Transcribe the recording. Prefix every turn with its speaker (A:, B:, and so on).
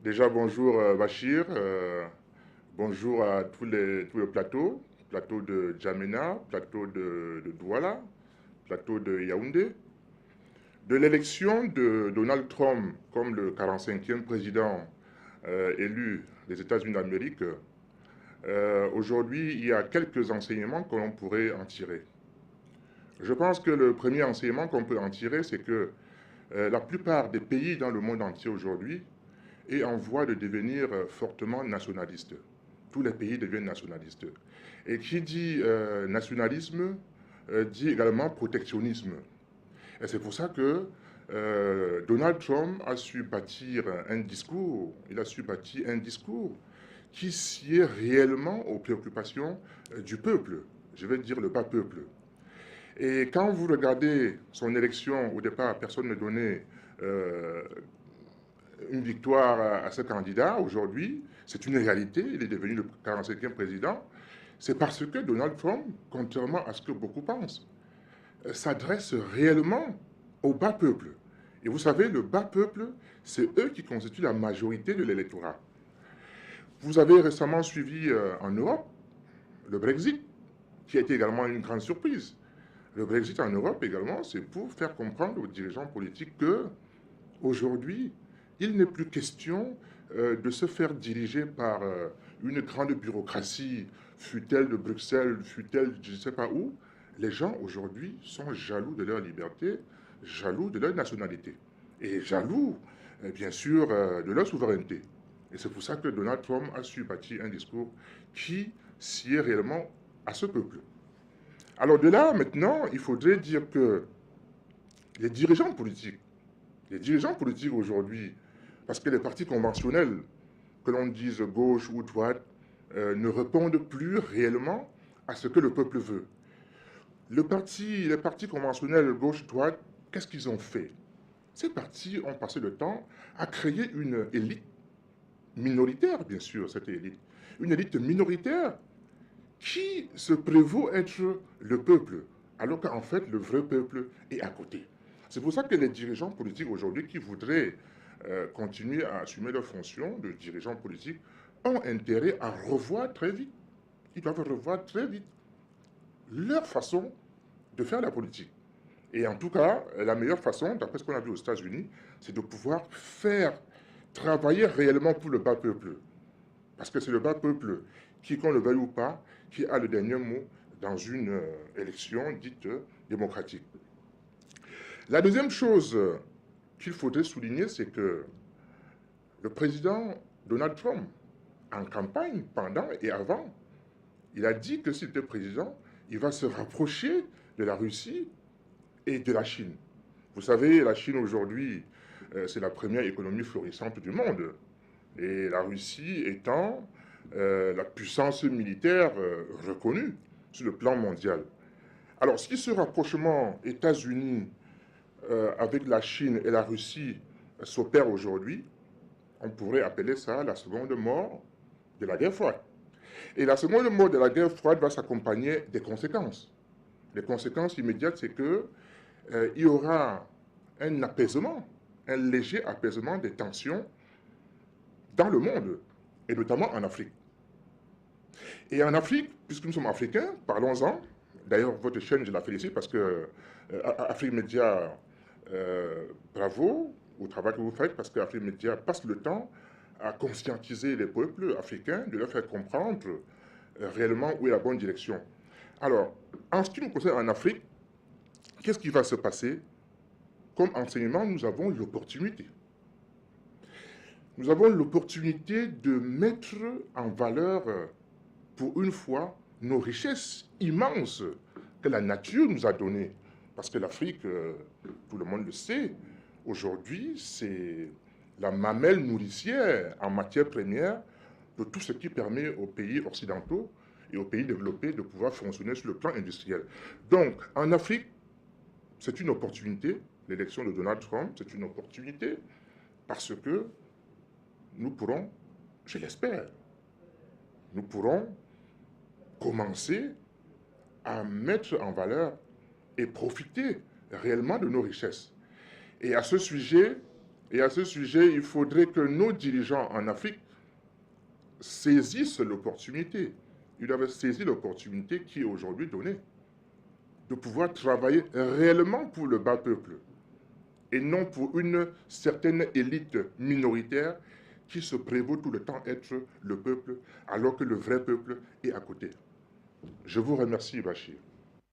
A: Déjà, bonjour Bachir, bonjour à tous les plateaux, plateau de Djamena, plateau de Douala, plateau de Yaoundé. De l'élection de Donald Trump comme le 45e président élu des États-Unis d'Amérique, aujourd'hui, il y a quelques enseignements que l'on pourrait en tirer. Je pense que le premier enseignement qu'on peut en tirer, c'est que la plupart des pays dans le monde entier aujourd'hui est en voie de devenir fortement nationaliste. Tous les pays deviennent nationalistes. Et qui dit nationalisme dit également protectionnisme. Et c'est pour ça que Donald Trump a su bâtir un discours, il a su bâtir un discours qui sied réellement aux préoccupations du peuple, je vais dire le bas peuple. Et quand vous regardez son élection, au départ, personne ne donnait une victoire à ce candidat. Aujourd'hui, c'est une réalité. Il est devenu le 45e président. C'est parce que Donald Trump, contrairement à ce que beaucoup pensent, s'adresse réellement au bas peuple. Et vous savez, le bas peuple, c'est eux qui constituent la majorité de l'électorat. Vous avez récemment suivi en Europe le Brexit, qui a été également une grande surprise. Le Brexit en Europe également, c'est pour faire comprendre aux dirigeants politiques que aujourd'hui, il n'est plus question de se faire diriger par une grande bureaucratie, fût-elle de Bruxelles, fût-elle je ne sais pas où. Les gens aujourd'hui sont jaloux de leur liberté, jaloux de leur nationalité et jaloux, bien sûr, de leur souveraineté. Et c'est pour ça que Donald Trump a su bâtir un discours qui sied réellement à ce peuple. Alors de là, maintenant, il faudrait dire que les dirigeants politiques, aujourd'hui, parce que les partis conventionnels, que l'on dise gauche ou droite, ne répondent plus réellement à ce que le peuple veut. Les partis conventionnels gauche-droite, qu'est-ce qu'ils ont fait? Ces partis ont passé le temps à créer une élite minoritaire, bien sûr, cette élite. Une élite minoritaire qui se prévaut être le peuple, alors qu'en fait, le vrai peuple est à côté. C'est pour ça que les dirigeants politiques aujourd'hui qui voudraient continuer à assumer leurs fonctions de dirigeants politiques ont intérêt à revoir très vite. Ils doivent revoir très vite leur façon de faire la politique. Et en tout cas, la meilleure façon, d'après ce qu'on a vu aux États-Unis, c'est de pouvoir faire travailler réellement pour le bas peuple. Parce que c'est le bas peuple qui, qu'on le veuille ou pas, qui a le dernier mot dans une élection dite démocratique. La deuxième chose qu'il faudrait souligner, c'est que le président Donald Trump, en campagne, pendant et avant, il a dit que s'il était président, il va se rapprocher de la Russie et de la Chine. Vous savez, la Chine aujourd'hui, c'est la première économie florissante du monde. Et la Russie étant la puissance militaire reconnue sur le plan mondial. Alors, si ce rapprochement États-Unis avec la Chine et la Russie s'opère aujourd'hui, on pourrait appeler ça la seconde mort de la guerre froide. Et la seconde mort de la guerre froide va s'accompagner des conséquences. Les conséquences immédiates, c'est que il y aura un apaisement, un léger apaisement des tensions dans le monde, et notamment en Afrique. Et en Afrique, puisque nous sommes africains, parlons-en. D'ailleurs, votre chaîne, je la félicite parce que Afrique Média, bravo au travail que vous faites, parce qu'Afrique Média passe le temps à conscientiser les peuples africains, de leur faire comprendre réellement où est la bonne direction. Alors, en ce qui nous concerne en Afrique, qu'est-ce qui va se passer? Comme enseignement, nous avons l'opportunité. Nous avons l'opportunité de mettre en valeur, pour une fois, nos richesses immenses que la nature nous a données. Parce que l'Afrique, tout le monde le sait, aujourd'hui, c'est la mamelle nourricière en matière première de tout ce qui permet aux pays occidentaux et aux pays développés de pouvoir fonctionner sur le plan industriel. Donc, en Afrique, c'est une opportunité. L'élection de Donald Trump, c'est une opportunité parce que nous pourrons, je l'espère, nous pourrons commencer à mettre en valeur et profiter réellement de nos richesses. Et à ce sujet, Et à ce sujet, il faudrait que nos dirigeants en Afrique saisissent l'opportunité. Ils doivent saisir l'opportunité qui est aujourd'hui donnée de pouvoir travailler réellement pour le bas peuple et non pour une certaine élite minoritaire qui se prévaut tout le temps être le peuple alors que le vrai peuple est à côté. Je vous remercie, Bachir.